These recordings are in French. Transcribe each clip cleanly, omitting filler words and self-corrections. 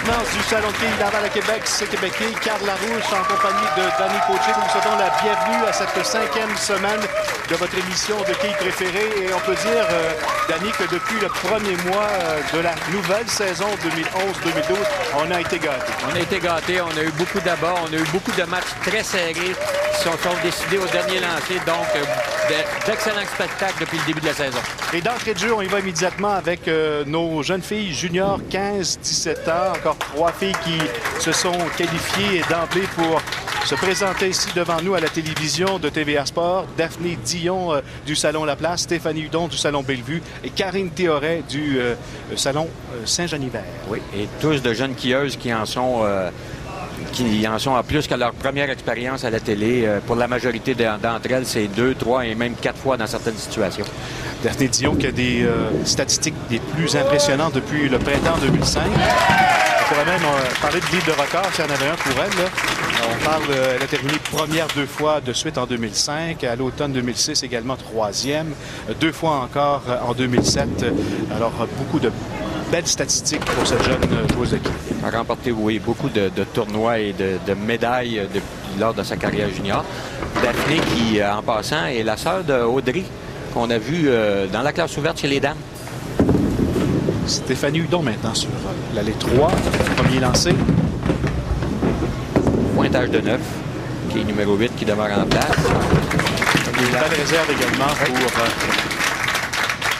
provenance du Salon de quilles Laval à Québec, c'est Québécois, Carl Larouche en compagnie de Danny Potier. Nous vous souhaitons la bienvenue à cette 5e semaine de votre émission de quilles préférée. Et on peut dire, Danny, que depuis le premier mois de la nouvelle saison 2011-2012, on a été gâtés. On a été gâtés, on a eu beaucoup d'abats, on a eu beaucoup de matchs très serrés qui sont décidés au dernier lancer. Donc, d'excellents spectacles depuis le début de la saison. Et d'entrée de jeu, on y va immédiatement avec nos jeunes filles juniors 15-17 ans. Encore 3 filles qui se sont qualifiées d'emblée pour se présenter ici devant nous à la télévision de TVA Sport. Daphné Dion du Salon La Place, Stéphanie Hudon du Salon Bellevue et Karine Théoret du Salon Saint-Jean-Hiver. Oui, et tous de jeunes skieuses qui en sont à plus que leur première expérience à la télé. Pour la majorité d'entre elles, c'est 2, 3 et même 4 fois dans certaines situations. Daphné Dion qui a des statistiques des plus impressionnantes depuis le printemps 2005. On pourrait même parler de livre de record s'il y en avait un pour elle. Là. On parle, elle a terminé première 2 fois de suite en 2005, à l'automne 2006 également 3e, 2 fois encore en 2007. Alors beaucoup de belles statistiques pour cette jeune joueuse de quilles. Elle a remporté, oui, beaucoup de tournois et de médailles lors de sa carrière junior. Daphné qui, en passant, est la sœur de Audrey, qu'on a vu dans la classe ouverte chez les dames. Stéphanie Hudon maintenant sur l'allée 3, premier lancé. Pointage de 9, qui est numéro 8, qui demeure en place. Une belle réserve également pour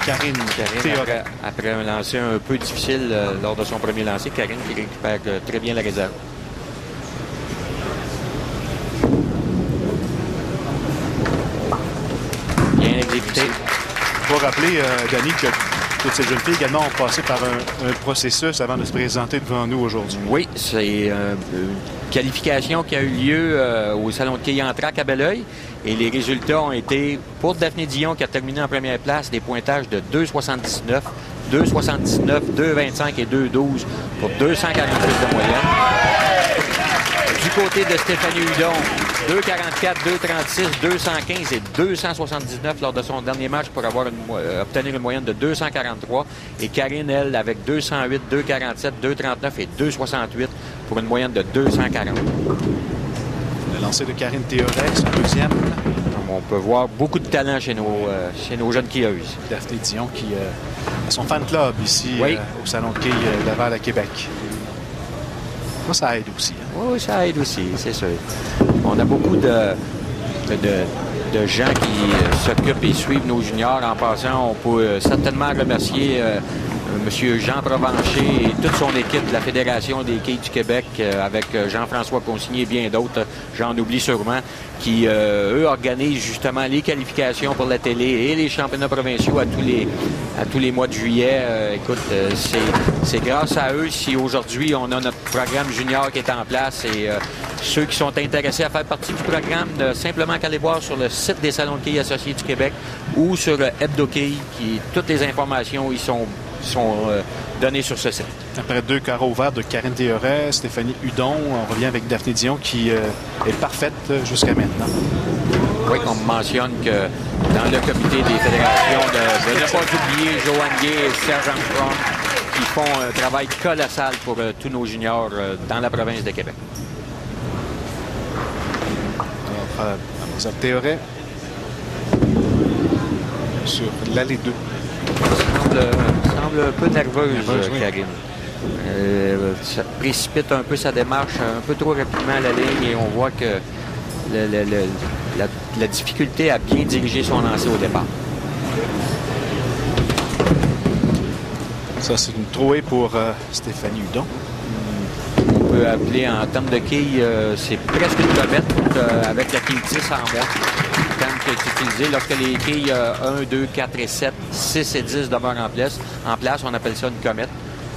Karine Théoret. Après un lancer un peu difficile lors de son premier lancer, Karine qui récupère très bien la réserve. Bien exécuté. Il faut rappeler, Danny, que toutes ces jeunes filles également ont passé par un processus avant de se présenter devant nous aujourd'hui. Oui, c'est une qualification qui a eu lieu au Salon de quilles en track à Belleuil. Et les résultats ont été, pour Daphné Dion, qui a terminé en première place, des pointages de 2,79, 2,79, 2,25 et 2,12 pour 248 de moyenne. Du côté de Stéphanie Hudon, 2,44, 2,36, 215 et 279 lors de son dernier match pour obtenir une moyenne de 243. Et Karine, elle, avec 208, 2,47, 2,39 et 2,68 pour une moyenne de 240. Le lancer de Karine Théoret, son deuxième. On peut voir beaucoup de talent chez nos jeunes skieuses. Daphné Dion qui a son fan club ici oui. Au Salon de quilles Laval à Québec. Ça aide aussi. Hein? Oui, ça aide aussi, c'est sûr. On a beaucoup de gens qui s'occupent et suivent nos juniors. En passant, on peut certainement remercier M. Jean Provencher et toute son équipe de la Fédération des quilles du Québec avec Jean-François Consigny et bien d'autres, j'en oublie sûrement, qui, eux, organisent justement les qualifications pour la télé et les championnats provinciaux à tous les mois de juillet. Écoute, c'est grâce à eux si aujourd'hui on a notre programme junior qui est en place et ceux qui sont intéressés à faire partie du programme, simplement qu'aller voir sur le site des Salons de quilles associés du Québec ou sur Hebdo Quilles, toutes les informations y sont données sur ce site. Après 2 carreaux ouverts de Karine Théoret, Stéphanie Hudon, on revient avec Daphné Dion qui est parfaite jusqu'à maintenant. Oui, on mentionne que dans le comité des fédérations, de ne pas oublier Joanne Gay et Serge Armstrong qui font un travail colossal pour tous nos juniors dans la province de Québec. Alors, Mademoiselle Théoret sur l'allée 2. Semble un peu nerveuse, Karine. Ça précipite un peu sa démarche un peu trop rapidement à la ligne et on voit que la difficulté à bien diriger son lancer au départ. Ça, c'est une trouée pour Stéphanie Hudon. On peut appeler en termes de quilles, c'est presque une comète avec la quille 10 en bas. Terme qui est utilisé lorsque les quilles 1, 2, 4 et 7, 6 et 10 demeurent en place, on appelle ça une comète.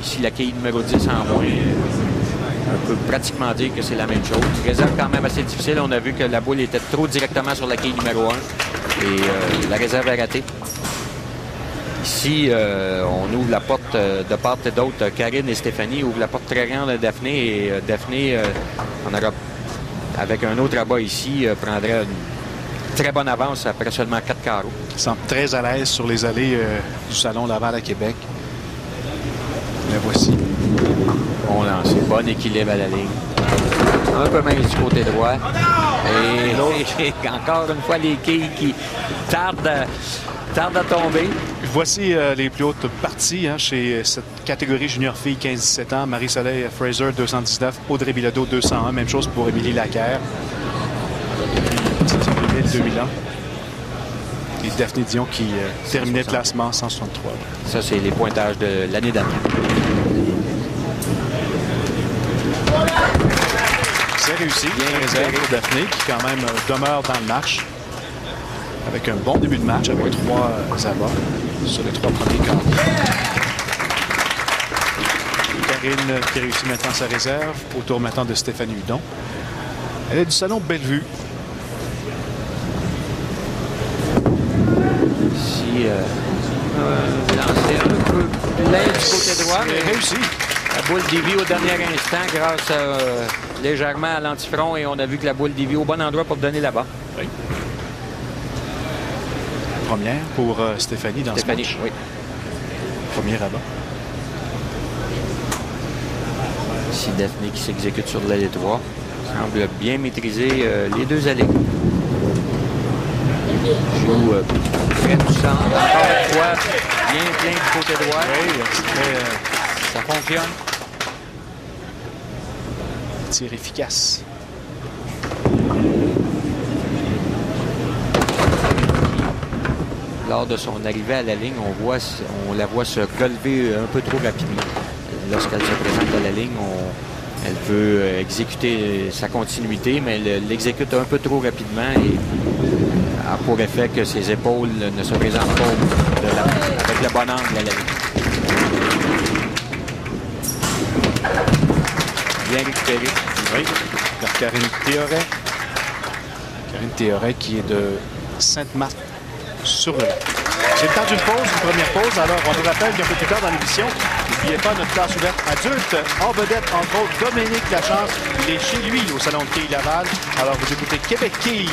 Ici, la quille numéro 10 en moins. On peut pratiquement dire que c'est la même chose. Réserve quand même assez difficile. On a vu que la boule était trop directement sur la quille numéro 1 et la réserve est ratée. Ici, on ouvre la porte de part et d'autre. Karine et Stéphanie ouvrent la porte très grande à Daphné et Daphné, avec un autre abat ici, prendrait une très bonne avance après seulement 4 carreaux. Il semble très à l'aise sur les allées du Salon Laval à Québec. La voici. Bon lancer, bon équilibre à la ligne. Un peu mince du côté droit. Et encore une fois, les quilles qui tardent à tomber. Voici les plus hautes parties chez cette catégorie junior fille 15-17 ans. Marie-Soleil Fraser, 219. Audrey Bilodeau, 201. Même chose pour Émilie Lacaire. 2001. Et Daphné Dion qui terminait le classement 163. Ça, c'est les pointages de l'année dernière. C'est réussi. Bien réservé pour Daphné qui quand même demeure dans le match. Avec un bon début de match, avec 3 abats sur les 3 premiers quarts. Karine qui réussit maintenant sa réserve. Autour maintenant de Stéphanie Hudon. Elle est du salon Bellevue. Ici, lancé un peu plein du côté droit. Mais réussi. La boule dévie au dernier instant grâce légèrement à l'antifront et on a vu que la boule dévie au bon endroit pour donner là-bas. Oui. Première pour Stéphanie dans ce match. Oui. Premier rabat. Ici, Daphné qui s'exécute sur l'allée 3. Semble bien maîtriser les 2 allées. Joue près du centre. Encore une fois, bien plein du côté droit. Oui, ça fonctionne. Tir efficace. Lors de son arrivée à la ligne, on la voit se relever un peu trop rapidement. Lorsqu'elle se présente à la ligne, elle veut exécuter sa continuité, mais elle l'exécute un peu trop rapidement et a pour effet que ses épaules ne se présentent pas avec le bon angle à la ligne. Bien récupéré. Oui, par Karine Théoret. Karine Théoret qui est de Sainte-Marthe sur le lac. C'est le temps d'une pause, une première pause. Alors, on vous rappelle qu'un peu plus tard dans l'émission, n'oubliez pas notre classe ouverte adulte. En vedette, entre autres, Dominique Lachance. Il est chez lui au Salon de Quilles Laval. Alors, vous écoutez Québec Quilles,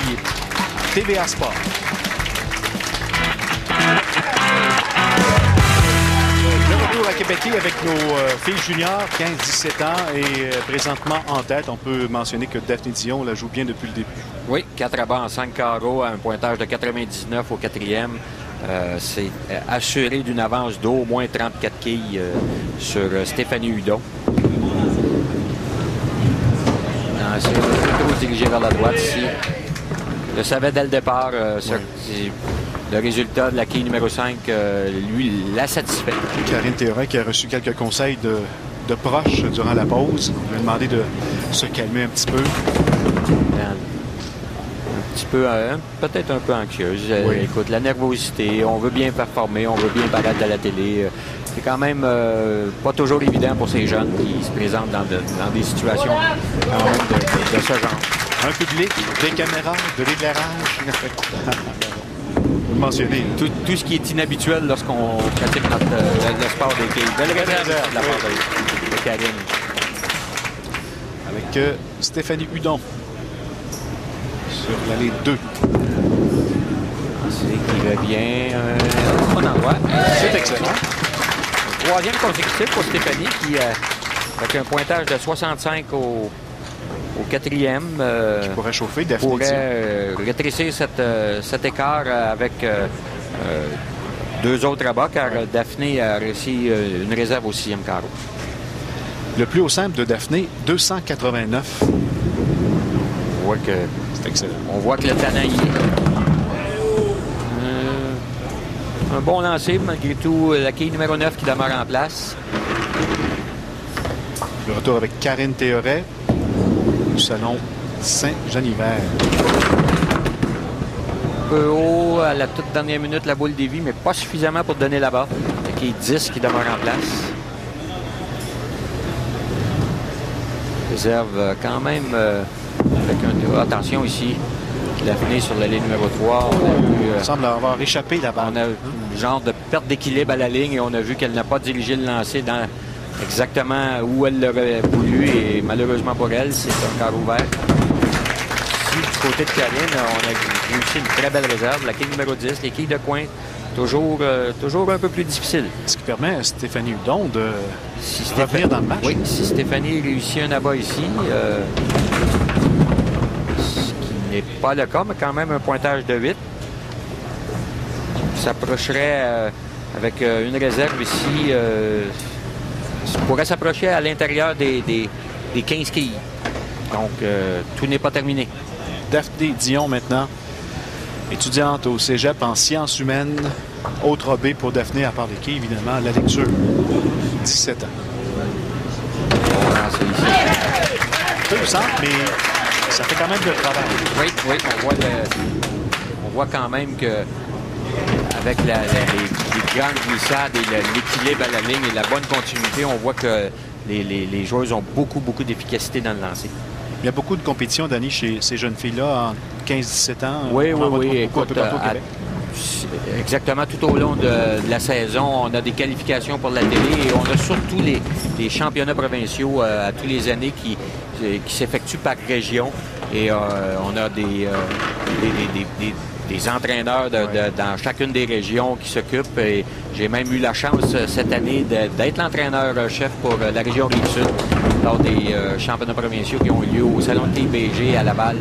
TVA Sport. De retour à Québec Quilles avec nos filles juniors, 15-17 ans. Et présentement en tête, on peut mentionner que Daphné Dion la joue bien depuis le début. Oui, 4 abats en 5 carreaux, un pointage de 99 au 4e. C'est assuré d'une avance d'au moins 34 quilles sur Stéphanie Hudon. C'est un peu trop dirigé vers la droite ici. Je savais dès le départ, le résultat de la quille numéro 5, lui, l'a satisfait. Karine Théoret qui a reçu quelques conseils de proches durant la pause. On lui a demandé de se calmer un petit peu. Peut-être un peu anxieuse. Oui. Écoute, la nervosité, on veut bien performer, on veut bien paraître à la télé. C'est quand même pas toujours évident pour ces jeunes qui se présentent dans des situations quand même de ce genre. Un public, des caméras, de l'éclairage. Vous le mentionnez. Tout ce qui est inhabituel lorsqu'on pratique le sport des quilles. Belle réserve de la part de Karine. Avec Stéphanie Hudon. Sur l'allée 2. C'est qui revient au bon endroit. C'est excellent. Troisième consécutif pour Stéphanie qui, avec un pointage de 65 au 4e, qui pourrait chauffer Daphné pourrait rétrécir cet écart avec 2 autres abats, car Daphné a réussi une réserve au 6e carreau. Le plus haut simple de Daphné, 289. On voit que le talent y est. Un bon lancer, malgré tout, la quille numéro 9 qui demeure en place. Le retour avec Karine Théoret du salon Saint-Jean-Hiver. Un peu haut à la toute dernière minute, la boule dévie, mais pas suffisamment pour donner là-bas. La quille 10 qui demeure en place. Réserve quand même avec attention ici. Daphné sur la ligne numéro 3. On semble avoir échappé là-bas. On a un genre de perte d'équilibre à la ligne et on a vu qu'elle n'a pas dirigé le lancer dans exactement où elle l'aurait voulu et malheureusement pour elle, c'est un quart ouvert. Ici, du côté de Karine, on a réussi une très belle réserve. La quille numéro 10, les quilles de coin Toujours un peu plus difficile. Ce qui permet à Stéphanie Hudon de revenir dans le match. Oui, si Stéphanie réussit un abat ici, ce qui n'est pas le cas, mais quand même un pointage de 8. S'approcherait avec une réserve ici, pourrait s'approcher à l'intérieur des 15 quilles. Donc, tout n'est pas terminé. Daphné Dion maintenant, étudiante au cégep en sciences humaines. Autre B pour Daphné, à part les quilles, évidemment, la lecture. 17 ans. Peu de centre, mais ça fait quand même de travail. Oui, on voit quand même que avec les grandes glissades et l'équilibre à la ligne et la bonne continuité, on voit que les joueurs ont beaucoup d'efficacité dans le lancer. Il y a beaucoup de compétition, Danny, chez ces jeunes filles-là, en 15-17 ans. Oui. Écoute, exactement, tout au long de la saison, on a des qualifications pour la télé et on a surtout les championnats provinciaux à tous les années qui s'effectuent par région. Et on a des entraîneurs dans chacune des régions qui s'occupent. Et j'ai même eu la chance cette année d'être l'entraîneur-chef pour la région Rive-Sud lors des championnats provinciaux qui ont eu lieu au Salon de TBG à Laval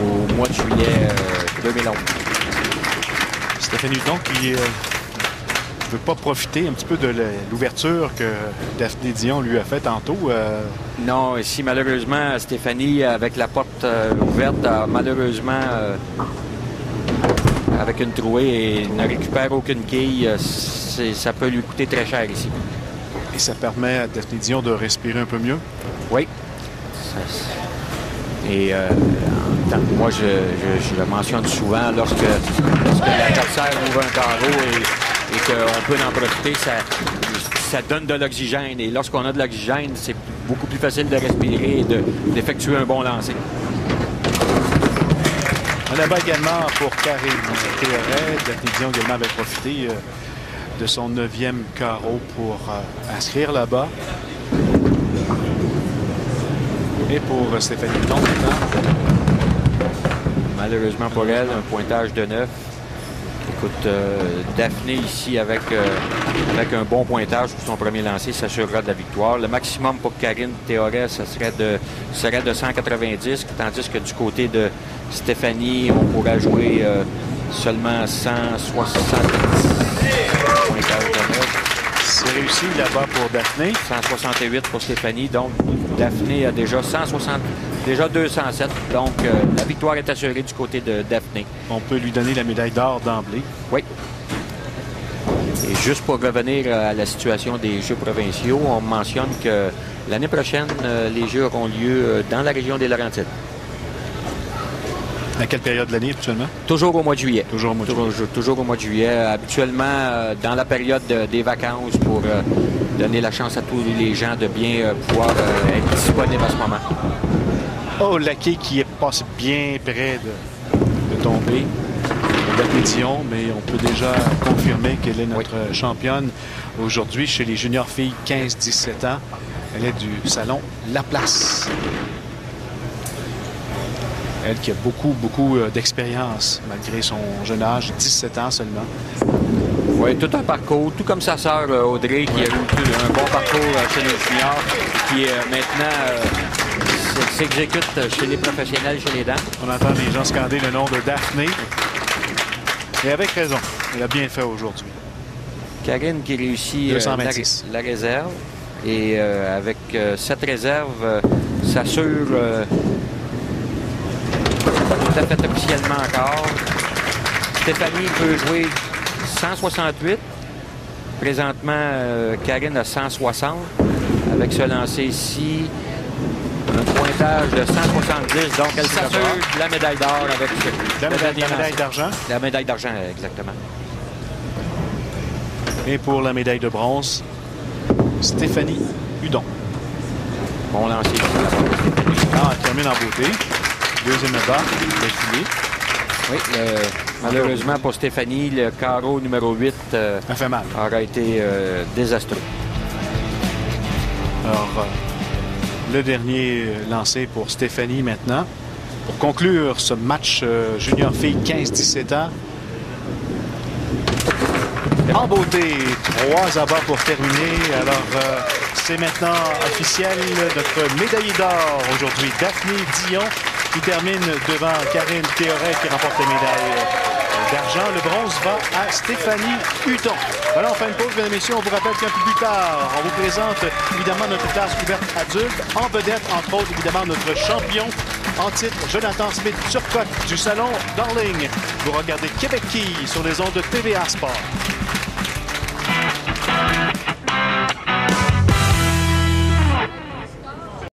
au mois de juillet 2011. Stéphanie Hudon qui ne veut pas profiter un petit peu de l'ouverture que Daphné Dion lui a fait tantôt. Non, ici, malheureusement, Stéphanie, avec la porte ouverte, a malheureusement, avec une trouée et ne récupère aucune quille, ça peut lui coûter très cher ici. Et ça permet à Daphné Dion de respirer un peu mieux? Oui. Et moi, je le mentionne souvent, lorsque l'adversaire ouvre un carreau et qu'on peut en profiter, ça donne de l'oxygène. Et lorsqu'on a de l'oxygène, c'est beaucoup plus facile de respirer et d'effectuer un bon lancer. On a également pour Karine Théoret. Daphné Dion également avait profité de son 9e carreau pour inscrire là-bas. Et pour Stéphanie Hudon maintenant. Malheureusement pour elle, un pointage de 9. Écoute, Daphné ici avec un bon pointage pour son premier lancer s'assurera de la victoire. Le maximum pour Karine Théoret, ça serait de 190, tandis que du côté de Stéphanie, on pourrait jouer seulement 170 pointage de 9. C'est réussi là-bas pour Daphné. 168 pour Stéphanie. Donc, Daphné a déjà 207. Donc, la victoire est assurée du côté de Daphné. On peut lui donner la médaille d'or d'emblée. Oui. Et juste pour revenir à la situation des Jeux provinciaux, on mentionne que l'année prochaine, les Jeux auront lieu dans la région des Laurentides. À quelle période de l'année, actuellement? Toujours au mois de juillet. Toujours au mois de juillet. Toujours au mois de juillet. Habituellement, dans la période des vacances pour donner la chance à tous les gens de bien pouvoir être disponibles à ce moment. Oh, Laquet qui est passé bien près de tomber. Daphné Dion, mais on peut déjà confirmer qu'elle est notre championne aujourd'hui chez les juniors filles 15-17 ans. Elle est du salon La Place. Elle qui a beaucoup d'expérience malgré son jeune âge, 17 ans seulement. Oui, tout un parcours, tout comme sa sœur Audrey qui a eu un bon parcours chez les juniors, qui maintenant s'exécute chez les professionnels, chez les dames. On entend les gens scander le nom de Daphné. Et avec raison, elle a bien fait aujourd'hui. Karine qui réussit la réserve. Et avec cette réserve, s'assure... tout à fait officiellement encore. Stéphanie peut jouer 168. Présentement, Karine a 160. Avec ce lancer ici, un pointage de 170. Donc, elle s'assure la médaille d'or avec la médaille d'argent. La médaille d'argent, exactement. Et pour la médaille de bronze, Stéphanie Hudon. Bon lancer. Elle termine en beauté. Deuxième barre, défilé. Oui, malheureusement pour Stéphanie, le carreau numéro 8 a fait mal. Aura été désastreux. Alors, le dernier lancé pour Stéphanie maintenant. Pour conclure ce match junior filles 15-17 ans. En beauté, 3 abats pour terminer. Alors, c'est maintenant officiel. Notre médaillée d'or aujourd'hui, Daphné Dion, qui termine devant Karine Théoret, qui remporte la médaille d'argent. Le bronze va à Stéphanie Hutton. Voilà, on fait une pause, mesdames et messieurs. On vous rappelle qu'un peu plus tard, on vous présente évidemment notre classe ouverte adulte. En vedette, entre autres, évidemment, notre champion en titre, Jonathan Smith-Turcotte du salon Darling. Vous regardez Québec Quille sur les ondes de TVA Sport.